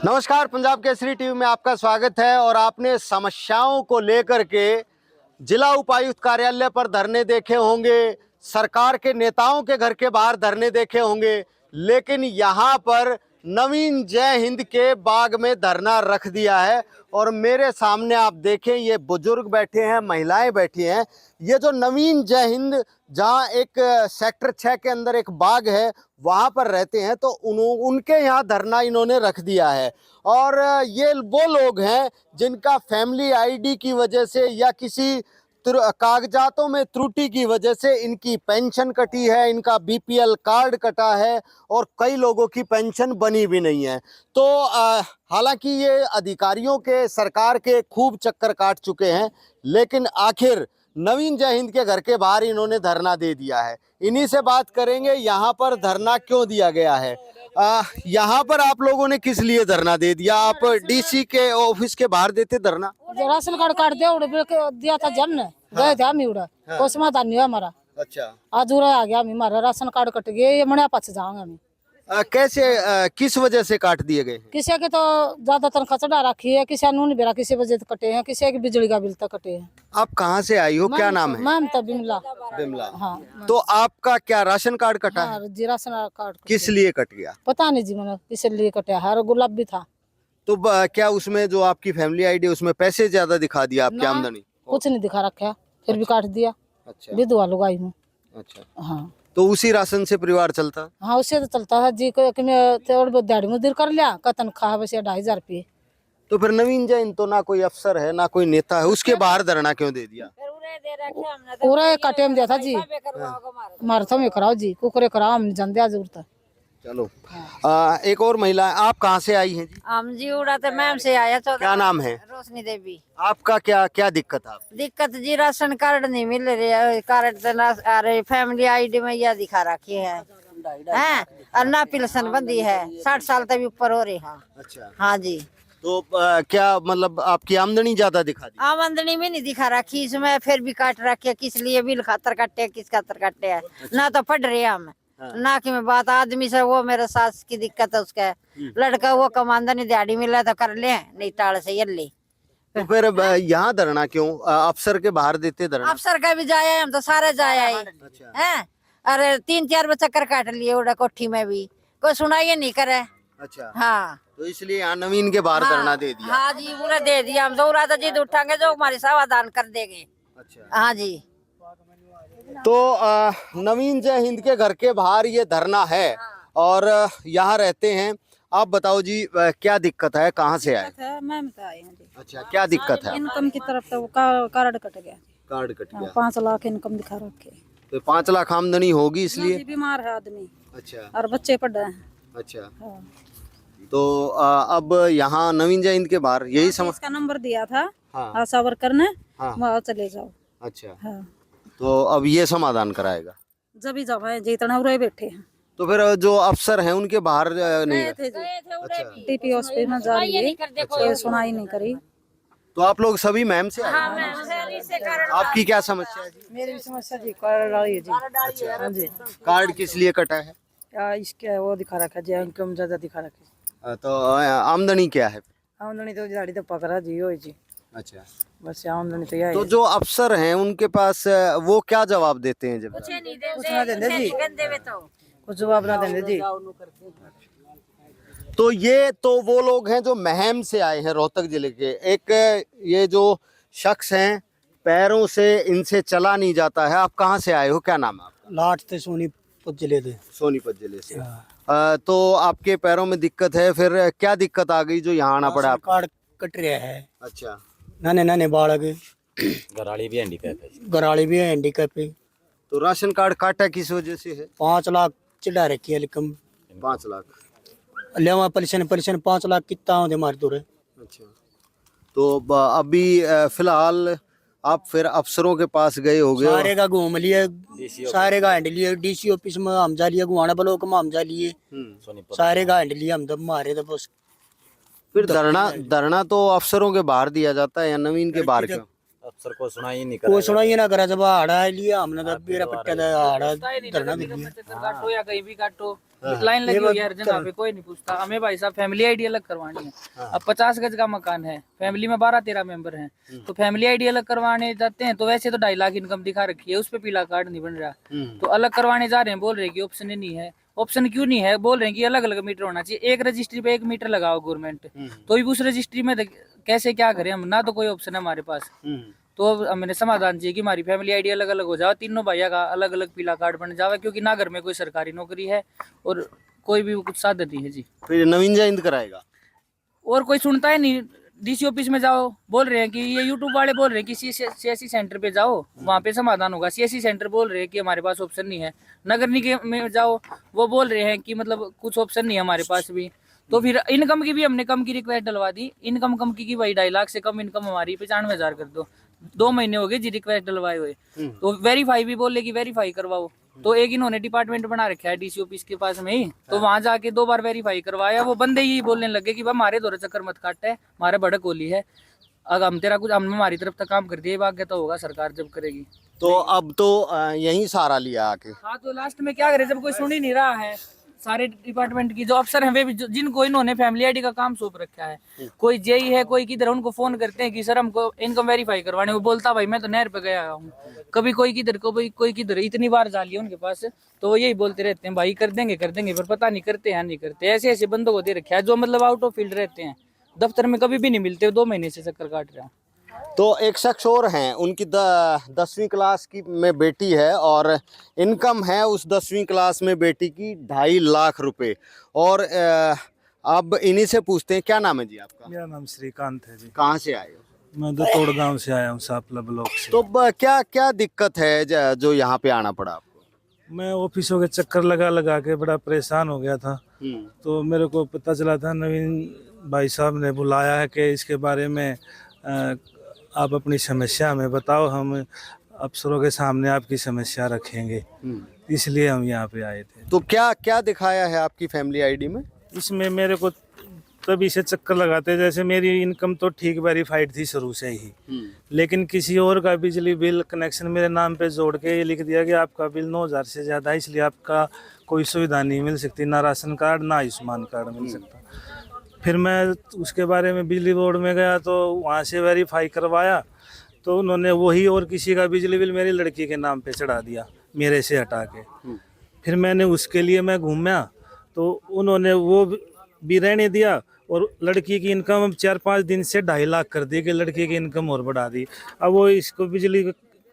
नमस्कार, पंजाब केसरी टीवी में आपका स्वागत है। और आपने समस्याओं को लेकर के जिला उपायुक्त कार्यालय पर धरने देखे होंगे, सरकार के नेताओं के घर के बाहर धरने देखे होंगे, लेकिन यहाँ पर नवीन जय हिंद के बाग में धरना रख दिया है। और मेरे सामने आप देखें, ये बुजुर्ग बैठे हैं, महिलाएं बैठी हैं। ये जो नवीन जय हिंद, जहाँ एक सेक्टर 6 के अंदर एक बाग है, वहाँ पर रहते हैं, तो उनके यहाँ धरना इन्होंने रख दिया है। और ये वो लोग हैं जिनका फैमिली आईडी की वजह से या किसी कागजातों में त्रुटि की वजह से इनकी पेंशन कटी है, इनका बीपीएल कार्ड कटा है और कई लोगों की पेंशन बनी भी नहीं है। तो हालांकि ये अधिकारियों के, सरकार के खूब चक्कर काट चुके हैं, लेकिन आखिर नवीन जय हिंद के घर के बाहर इन्होंने धरना दे दिया है। इन्हीं से बात करेंगे, यहाँ पर धरना क्यों दिया गया है। यहाँ पर आप लोगों ने किस लिए धरना दे दिया? आप डीसी के ऑफिस के बाहर देते धरना? राशन कार्ड काट दिया था जब ने गए थे हम उड़ा कोई समाधान नहीं हुआ हमारा। अच्छा, अधूरा आ गया हमारा राशन कार्ड कट गया, ये मणिया पास जाएंगे हम। कैसे, किस वजह से काट दिए गए? किसी के तो ज्यादा तनख्वाह चढ़ा रखी है, किसी नून बेरा किसी वजह से कटे हैं, किसी के बिजली का बिल तक कटे हैं। आप कहाँ से आई हो, क्या नाम है? मैम तो बिमला। बिमला। हाँ। तो आपका क्या राशन कार्ड कटा है? हाँ जी, राशन कार्ड किस लिए कट गया? पता नहीं जी, मैंने किस लिए कटा है। और गुलाब भी था। तो क्या उसमें जो आपकी फैमिली आईडी उसमें पैसे ज्यादा दिखा दिया आपकी आमदनी? कुछ नहीं दिखा रखा, फिर भी काट दिया। अच्छा, विधवा लोग आई हूँ। अच्छा। हाँ, तो उसी राशन से परिवार चलता? हाँ उससे तो चलता है जी। कि मैं थोड़ी बहुत दिहाड़ी मजदूर कर लिया, का तनख्वाह वैसे 2,500 रुपये। तो फिर नवीन जैन तो ना कोई अफसर है ना कोई नेता है, उसके बाहर धरना क्यों दे दिया? पूरा काटे में दिया था जी। मारथो में कराओ जी, कुकरे कराओ, हम जन दिया जरूरत है। चलो, एक और महिला, आप कहाँ से आई हैं जी? हम जी उड़ा तो मैम से आया। क्या नाम है? रोशनी देवी। आपका क्या क्या दिक्कत है? दिक्कत जी राशन कार्ड नहीं मिल रहे, कार्ड तो ना आ रहे, फैमिली आईडी में यह दिखा रखी है हैं, और ना पेंशन बंदी है, 60 साल तक भी ऊपर हो रही है। अच्छा, हाँ जी। तो क्या मतलब आपकी आमदनी ज्यादा दिखा दी? आमदनी में नहीं दिखा रखी, इसमें फिर भी काट रखी है। किस लिए बिल खातर काटे, किस खातर काटे है? ना तो पढ़ रहे हम, ना कि मैं बात आदमी से, वो मेरे सास की दिक्कत है, उसका लड़का वो कमांदा नहीं, दिहाड़ी मिला तो कर ले, नहीं टाल से ये ले। तो फिर यहाँ धरना क्यों? अफसर के बाहर देते धरना। अफसर का भी जाए, हम तो सारे जाए अच्छा। हैं। अरे 3-4 चक्कर काट लिए उड़ा कोठी में भी, कोई सुनाई नहीं करे। अच्छा, हाँ, तो इसलिए यहाँ नवीन के बाहर धरना दे दिया। हाँ जी, पूरा दे दिया। हम तो तो जिद उठाएंगे जो हमारी समाधान कर देंगे। अच्छा, हाँ जी। तो नवीन जय हिंद के घर के बाहर ये धरना है और यहाँ रहते हैं। आप बताओ जी, क्या दिक्कत है, कहाँ से आए? मैम तो आए हैं जी। अच्छा, क्या दिक्कत है? इनकम की तरफ तो कार्ड कट गया। कार्ड कट गया। 5 लाख इनकम दिखा रखे। तो 5 लाख आमदनी होगी इसलिए? बीमार है आदमी। अच्छा, और बच्चे पढ़ रहे हैं। अच्छा। हाँ। तो अब यहाँ नवीन जय हिंद के बाहर यही समझ। इसका नंबर दिया था हाँ, आशा वर्कर ने। हाँ। वहाँ चले जाओ। अच्छा, हाँ, तो अब ये समाधान कराएगा? जब ही जाओ है जितना उरे बैठे हैं। तो फिर जो अफसर हैं उनके बाहर नहीं गए? अच्छा, टीपी हॉस्पिटल में जा रही है, कोई सुनाई नहीं करी। तो आप लोग सभी मैम से आए हैं? आपकी क्या समस्या है जी? मेरी भी समस्या जी कार्ड आई है जी। अच्छा, हाँ जी। कार्ड किस लिए कटा है? इसके वो दिखा रखा है जी, इनकम ज्यादा दिखा रखी है। तो आमदनी क्या है? आमदनी तो दिहाड़ी तो पकड़ा जी हो जी। अच्छा, बस आमदनी तो यही तो जो अफसर हैं उनके पास वो क्या जवाब देते हैं जब? कुछ ना देंगे जी, कुछ जवाब ना देंगे जी। तो ये तो वो लोग हैं जो महम से आए हैं, रोहतक जिले के। एक ये जो शख्स हैं, पैरों से इनसे चला नहीं जाता है। आप कहाँ से आए हो, क्या नाम है आपका? लाट थे सोनीपत जिले थे। सोनीपत जिले से। तो आपके पैरों में दिक्कत है, फिर क्या दिक्कत आ गई जो यहाँ आना पड़ा आपको? कार्ड कट रहा है। अच्छा, नाने नाने बालक, गराड़ी भी हैंडीकैप है। गराड़ी भी है, हैंडीकैप है। तो राशन कार्ड काटा किस वजह से है? 5 लाख चढ़ा रखी है लिकम। 5 लाख। लेवा परेशान 5 लाख कितना होते मार दो रे। अच्छा, तो अभी फिलहाल आप फिर अफसरों के पास गए होगे? सारे का घूम लिए, सारे का हैंड लिए, डीसी ऑफिस में हम जा लिए, गुआना ब्लॉक में हम जा लिए, सारे का हैंड लिए हम तो मारे तो बस। फिर धरना तो अफसरों के बाहर दिया जाता है या नवीन के बाहर क्यों? अफसर को सुनाई नहीं कोई सुना ये ना करा, जब हाड़ा लिया हमने तो बेरा पट्टा हाड़ा धरना दे दिया। काटो या कहीं भी काटो, लाइन लगी हुई है हर जगह पे, कोई नहीं पूछता। हमें भाई साहब फैमिली आईडी अलग करवानी है। अब 50 गज का मकान है, फैमिली में 12-13 मेंबर हैं, तो फैमिली आईडी अलग करवाने जाते हैं तो वैसे तो 2.5 लाख इनकम दिखा रखी है, उस पे पीला कार्ड नहीं बन रहा, तो अलग करवाने जा रहे हैं, बोल रहे हैं कि ऑप्शन ही नहीं है। ऑप्शन क्यों नहीं है? बोल रहे हैं कि अलग अलग मीटर होना चाहिए, एक रजिस्ट्री पे 1 मीटर लगाओ गवर्नमेंट, तो भी उस रजिस्ट्री में कैसे क्या करें हम, ना तो कोई ऑप्शन है हमारे पास। तो हमें समाधान चाहिए कि हमारी फैमिली आईडी अलग अलग हो जाए, तीनों भैया का अलग अलग पीला कार्ड बन जाए, क्योंकि ना घर में कोई सरकारी नौकरी है और कोई भी कुछ साधन नहीं है जी। फिर नवीन जयंत कराएगा और कोई सुनता है नहीं। डीसी ऑफिस में जाओ, बोल रहे हैं कि ये यूट्यूब वाले बोल रहे हैं कि सीएससी सेंटर पे जाओ, वहाँ पे समाधान होगा। सीएससी सेंटर बोल रहे हैं कि हमारे पास ऑप्शन नहीं है। नगर निगम में जाओ, वो बोल रहे हैं कि मतलब कुछ ऑप्शन नहीं है हमारे पास भी। तो फिर इनकम की भी हमने कम की रिक्वेस्ट डलवा दी, इनकम कम की भाई 2.5 लाख से कम इनकम हमारी 95,000 कर दो। 2 महीने हो गए जी रिक्वेस्ट डलवाए हुए, तो वेरीफाई भी बोले कि वेरीफाई करवाओ, तो एक इन्होंने डिपार्टमेंट बना रखा है डीसी ऑफिस के पास में ही, तो वहां जाके 2 बार वेरीफाई करवाया। वो बंदे ही बोलने लगे कि भाई हमारे दौरे चक्कर मत काटे, हमारे भड़क होली है, अगर हम तेरा कुछ हम हमारी तरफ तक काम कर दिए, भाग्य तो होगा सरकार जब करेगी। तो अब तो यही सहारा लिया आके। हाँ, तो लास्ट में क्या करे जब कोई सुन ही नहीं रहा है। सारे डिपार्टमेंट की जो अफसर हैं वे भी जिनको इन्होंने फैमिली आईडी का काम सौंप रखा है, कोई जेई है, कोई किधर, उनको फोन करते हैं कि सर हमको इनकम वेरीफाई करवाने, वो बोलता भाई मैं तो नहर पे गया हूँ, कभी कोई किधर कोई किधर, इतनी बार जा लिया उनके पास, तो वो यही बोलते रहते हैं भाई कर देंगे पर पता नहीं करते हैं नहीं करते। ऐसे ऐसे बंदों को दे रखा है जो मतलब आउट ऑफ फील्ड रहते हैं, दफ्तर में कभी भी नहीं मिलते, 2 महीने से चक्कर काट रहे हैं। तो एक शख्स और हैं, उनकी 10वीं क्लास की में बेटी है और इनकम है उस 10वीं क्लास में बेटी की 2.5 लाख रुपए। और अब इन्हीं से पूछते हैं, क्या नाम है जी आपका? मेरा नाम श्रीकांत है जी। कहाँ से आए हो? मैं दतोड़ गांव से आया हूँ, सापला ब्लॉक से। तो क्या क्या दिक्कत है जो यहाँ पे आना पड़ा आपको? मैं ऑफिसों के चक्कर लगा के बड़ा परेशान हो गया था, तो मेरे को पता चला था नवीन भाई साहब ने बुलाया है कि इसके बारे में आप अपनी समस्या हमें बताओ, हम अफसरों के सामने आपकी समस्या रखेंगे, इसलिए हम यहाँ पे आए थे। तो क्या क्या दिखाया है आपकी फैमिली आईडी में? इसमें मेरे को तभी से चक्कर लगाते, जैसे मेरी इनकम तो ठीक वेरीफाइड थी शुरू से ही, लेकिन किसी और का बिजली बिल कनेक्शन मेरे नाम पे जोड़ के ये लिख दिया कि आपका बिल 9,000 से ज़्यादा है, इसलिए आपका कोई सुविधा नहीं मिल सकती, ना राशन कार्ड ना आयुष्मान कार्ड मिल सकता। फिर मैं उसके बारे में बिजली बोर्ड में गया, तो वहाँ से वेरीफाई करवाया, तो उन्होंने वही और किसी का बिजली बिल मेरी लड़की के नाम पे चढ़ा दिया, मेरे से हटा के। फिर मैंने उसके लिए मैं घूमा, तो उन्होंने वो भी रहने दिया, और लड़की की इनकम अब 4-5 दिन से 2.5 लाख कर दी कि लड़की की इनकम और बढ़ा दी। अब वो इसको बिजली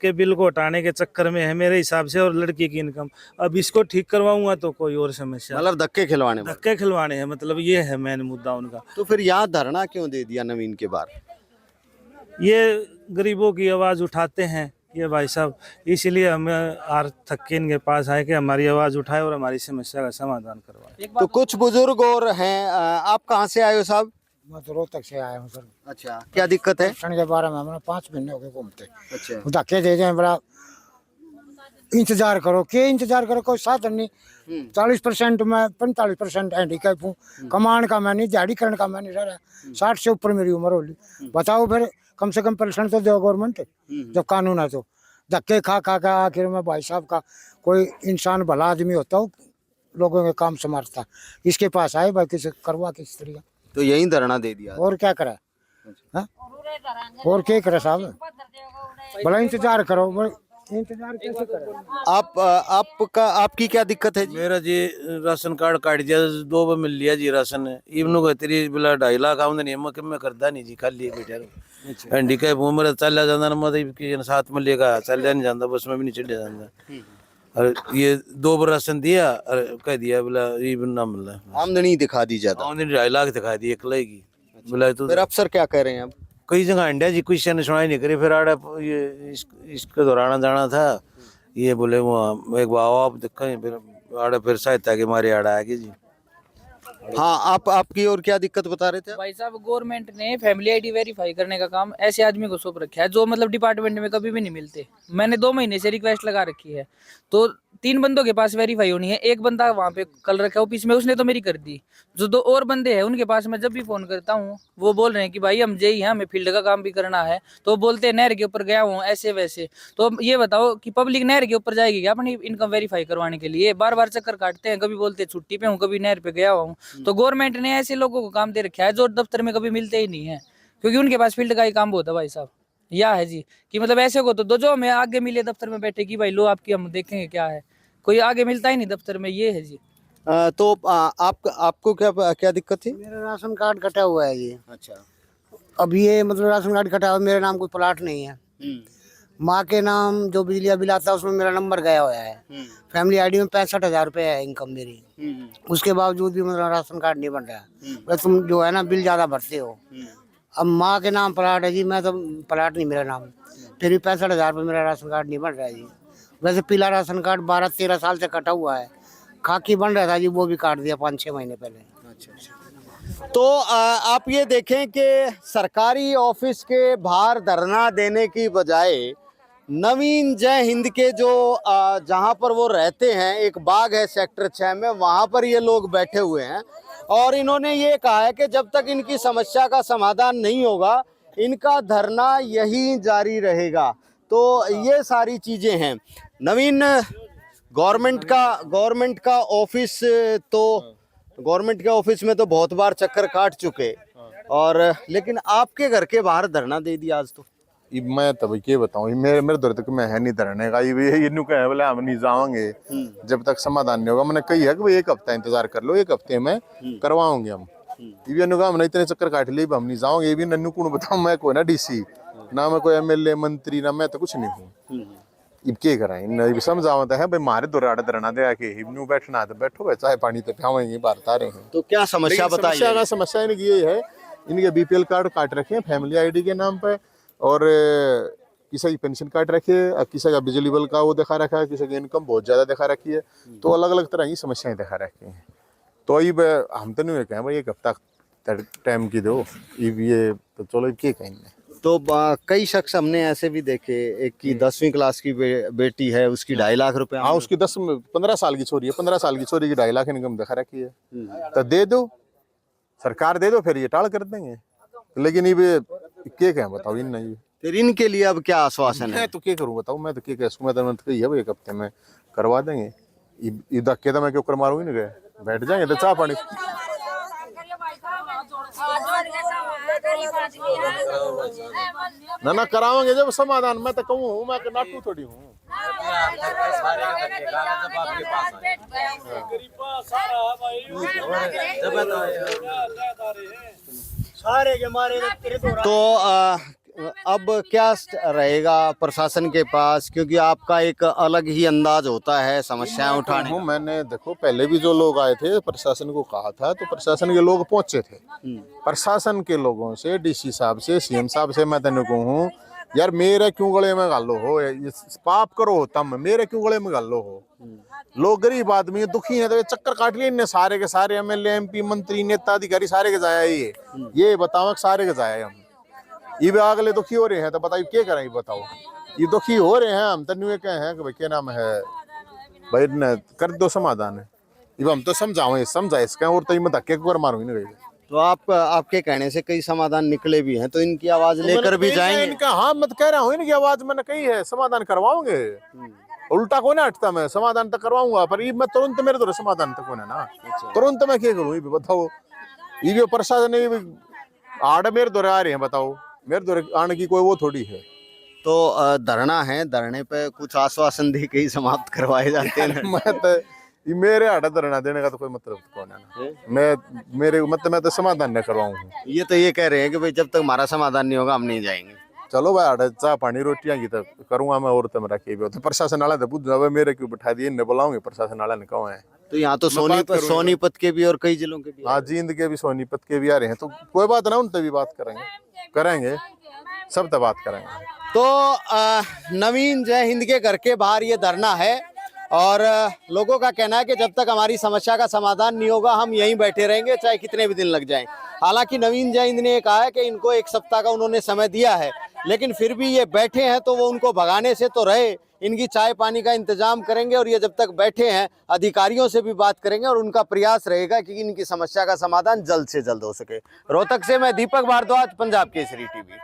के बिल को हटाने के चक्कर में है मेरे हिसाब से, और लड़की की इनकम, अब इसको ठीक करवाऊंगा तो कोई और समस्या, मतलब धक्के खिलवाने हैं, मतलब ये है मेन मुद्दा उनका। तो फिर यहाँ धरना क्यों दे दिया नवीन के बार? ये गरीबों की आवाज़ उठाते हैं ये भाई साहब, इसलिए हमें आर थक के इनके पास आए कि हमारी आवाज़ उठाए और हमारी समस्या का समाधान करवाए। तो कुछ बुजुर्ग और हैं, आप कहाँ से आए हो साहब? मैं तो रोहतक से आया हूँ सर। अच्छा, क्या दिक्कत है? के बारे में हमने 5 महीने हो गए घूमते। अच्छा, धक्के दे दें, बड़ा इंतजार करो, कोई साधन नहीं। 40% में 45% हैंडीकैप हूँ, कमान का मैं नहीं, दिहाड़ीकरण का मैं नहीं रह रहा। 60 से ऊपर मेरी उम्र होगी, बताओ फिर कम से कम पेंशन तो दो गवर्नमेंट, जब कानून है तो। धक्के खा के आखिर में भाई साहब का कोई इंसान भला आदमी होता हो, लोगों के काम संभालता, इसके पास आए भाई किसी करवा किस तरीका, तो यही धरना दे दिया। और क्या करा, और क्या करे साहब, बड़ा इंतजार करो, इंतजार कैसे करें? आपकी क्या दिक्कत है जी? मेरा जी राशन कार्ड काट दिया, 2 बार मिल लिया जी राशन, इवनों को तेरी बोला 2.5 लाख आमदनी है, मैं करदा नहीं जी, खाली बैठा रहो। हैंडीकैप उम्र चल जाता, मतलब कि साथ में लेगा चल नहीं जाता, बस में भी नहीं चले जाता। और ये 2 बार राशन दिया और कह दिया बोला ये ना मिला, आमदनी दिखा दी जाता, आमदनी 2.5 लाख दिखा दी एक की बोला। तो फिर अफसर क्या कह रहे हैं अब? कई जगह अंडा जी कुछ ने सुनाई नहीं करी, फिर आड़ा ये इसके दौरान जाना था, ये बोले वो एक बाबा आप देखें, फिर आड़ा फिर सहायता के मारे आड़ा आ गए जी। हाँ, आपकी और क्या दिक्कत बता रहे थे आप? भाई साहब गवर्नमेंट ने फैमिली आईडी वेरीफाई करने का काम ऐसे आदमी को सौंप रखा है जो मतलब डिपार्टमेंट में कभी भी नहीं मिलते। मैंने 2 महीने से रिक्वेस्ट लगा रखी है, तो 3 बंदों के पास वेरीफाई होनी है। एक बंदा वहाँ पे कल रखा ऑफिस में, उसने तो मेरी कर दी। जो 2 और बंदे हैं उनके पास मैं जब भी फोन करता हूँ वो बोल रहे हैं कि भाई हम जेई हैं, हमें फील्ड का काम भी करना है। तो बोलते हैं नहर के ऊपर गया हूँ ऐसे वैसे। तो ये बताओ कि पब्लिक नहर के ऊपर जाएगी क्या अपनी इनकम वेरीफाई करवाने के लिए? बार बार चक्कर काटते हैं, कभी बोलते हैं छुट्टी पे हूँ, कभी नहर पे गया हूँ। तो गवर्नमेंट ने ऐसे लोगों को काम दे रखा है जो दफ्तर में कभी मिलते ही नहीं है, क्योंकि उनके पास फील्ड का ही काम होता है भाई साहब। यह है जी कि मतलब ऐसे को तो दो जो हमें आगे मिले दफ्तर में बैठे कि भाई लो आपकी हम देखेंगे क्या है, कोई आगे मिलता ही नहीं दफ्तर में। ये है जी। तो आपको क्या दिक्कत थी? मेरा राशन कार्ड कटा हुआ है जी। अच्छा। अब ये मतलब राशन कार्ड कटा हुआ, मेरे नाम कोई प्लाट नहीं है। माँ के नाम जो बिजली का बिल आता है उसमें मेरा नंबर गया हुआ है। फैमिली आईडी में 65,000 रुपये है इनकम मेरी। उसके बावजूद भी मतलब राशन कार्ड नहीं बन रहा है। बस तुम जो है ना बिल ज़्यादा भरते हो। अब माँ के नाम प्लाट है जी, मैं तो प्लाट नहीं मेरा नाम, फिर भी 65,000 रुपये मेरा राशन कार्ड नहीं बन रहा है जी। वैसे पीला राशन कार्ड 12-13 साल से कटा हुआ है। खाकी बन रहा था जी, वो भी काट दिया 5-6 महीने पहले। तो आप ये देखें कि सरकारी ऑफिस के बाहर धरना देने की बजाय नवीन जय हिंद के जो जहां पर वो रहते हैं, एक बाग है सेक्टर 6 में, वहां पर ये लोग बैठे हुए हैं और इन्होंने ये कहा है कि जब तक इनकी समस्या का समाधान नहीं होगा इनका धरना यही जारी रहेगा। तो ये सारी चीजें हैं। नवीन, गवर्नमेंट का ऑफिस तो गवर्नमेंट के ऑफिस में तो बहुत बार चक्कर काट चुके और लेकिन आपके घर के बाहर धरना दे दिया आज। तो मैं तब क्या बताऊं, मेरे दौर तक मैं है नहीं धरने का। ये न्यू कहे बोले हम नहीं जाएंगे जब तक समाधान नहीं होगा। मैंने कही है कि भाई 1 हफ्ता इंतजार कर लो, 1 हफ्ते में करवाओगे हम। ये भी हमने इतने चक्कर काट लिए हम नहीं जाओगे। ये भी नन्नू कौन बताऊं, मैं कोई ना डीसी ना मैं कोई एमएलए मंत्री ना मैं तो कुछ नहीं हूँ। अब क्या कराएं, समझावता है भाई मारे दौरा धरना दे के न्यू बैठना तो बैठो भाई, चाय पानी तो पियावेंगे बाहर आ रहे हैं। तो क्या समस्या बताइए? समस्या इनकी ये है, इनके बीपीएल कार्ड काट रखे हैं फैमिली आईडी के नाम पे और किसी की पेंशन काट रखी है, किसी का बिजली बिल का वो दिखा रखा है, किसी की इनकम बहुत ज्यादा दिखा रखी है। तो अलग अलग तरह की समस्याएं दिखा रखी हैं। तो अब हम तो नहीं कहें भाई 1 हफ्ता टाइम की दो, ये तो चलो क्या कहेंगे। तो कई शख्स हमने ऐसे भी देखे, एक की 10वीं क्लास की बेटी है, उसकी 2.5 लाख रुपए। हाँ, उसकी 15 साल की छोरी है, 15 साल की छोरी की 2.5 लाख इनकम दिखा रखी है। तो दे दो, सरकार दे दो, फिर ये टाल कर देंगे। लेकिन ये क्या कहें बताओ इन नहीं। फिर इनके लिए अब क्या आश्वासन है? मैं तो क्या करूं बताओ, मैं तो क्या कह सकूं। मैं तो कही है 1 हफ्ते में करवा देंगे। ये धक्के तो मैं क्यों कर मारूंगी ना, गए बैठ जाएंगे तो चाह पानी। ना कराओगे जब समाधान। मैं तो कहूँ मैं नाटू थोड़ी हूँ। तो अब क्या रहेगा प्रशासन के पास, क्योंकि आपका एक अलग ही अंदाज होता है समस्याएं उठाने का। मैंने देखो पहले भी जो लोग आए थे प्रशासन को कहा था, तो प्रशासन के लोग पहुंचे थे। प्रशासन के लोगों से, डीसी साहब से, सीएम साहब से मैं तेन कहूँ यार मेरे क्यों गले में गालो हो, पाप करो तम मेरे क्यों गले में गालो हो। लोग गरीब आदमी दुखी है, तो चक्कर काट लिए इनने सारे के सारे एमएलए एमपी मंत्री नेता अधिकारी सारे के जाया। ये बताओ सारे के जाया हम। ये भी अगले दुखी हो रहे हैं, तो बताइए क्या करें। बताओ ये दुखी हो रहे हैं, हम तनु ये कहे हैं कि भाई क्या नाम है भाई न कर दो समाधान है। ये हम तो समझाए इसका और तो मैं धक्के को मारूंगी ना। तो आपके कहने से कई समाधान निकले भी हैं, तो इनकी आवाज लेकर भी जाएंगे। इनका हाँ मत कह रहा हूँ, इनकी आवाज मैंने कही है, समाधान करवाओगे। उल्टा को ना हटता, मैं समाधान तो करवाऊंगा, पर ये मैं तुरंत मेरे तो समाधान तक होना ना। तुरंत मैं क्या करूँ ये बताओ। ये प्रशासन आड़ मेरे दौरे आ रहे हैं, बताओ मेरे दौरे आने की कोई वो थोड़ी है। तो धरना है, धरने पे कुछ आश्वासन दे के ही समाप्त करवाए जाते हैं। मैं तो ये मेरे आड़ा धरना देने का तो कोई मतलब कौन है ना। मैं तो समाधान नहीं करवाऊंगा। ये तो ये कह रहे हैं कि भाई जब तक हमारा समाधान नहीं होगा हम नहीं जाएंगे। चलो भाई आड़ा चाह पानी रोटियां की तो करूंगा मैं, और तो मेरा क्या भी। तो प्रशासन वाला तो पूछ मेरे क्यों बैठा दिए, इन्हें बुलाऊंगे प्रशासन वाला ने कहा है। तो यहाँ तो सोनीपत के भी और कई जिलों के भी। हाँ, जींद के भी सोनीपत के भी आ रहे हैं, तो कोई बात ना, उनसे भी बात करेंगे सब तो बात करेंगे। तो नवीन जय हिंद के घर के बाहर ये धरना है और लोगों का कहना है कि जब तक हमारी समस्या का समाधान नहीं होगा हम यहीं बैठे रहेंगे, चाहे कितने भी दिन लग जाएं। हालांकि नवीन जैन ने कहा है कि इनको 1 सप्ताह का उन्होंने समय दिया है, लेकिन फिर भी ये बैठे हैं तो वो उनको भगाने से तो रहे, इनकी चाय पानी का इंतजाम करेंगे और ये जब तक बैठे हैं अधिकारियों से भी बात करेंगे और उनका प्रयास रहेगा कि इनकी समस्या का समाधान जल्द से जल्द हो सके। रोहतक से मैं दीपक भारद्वाज, पंजाब केसरी टीवी।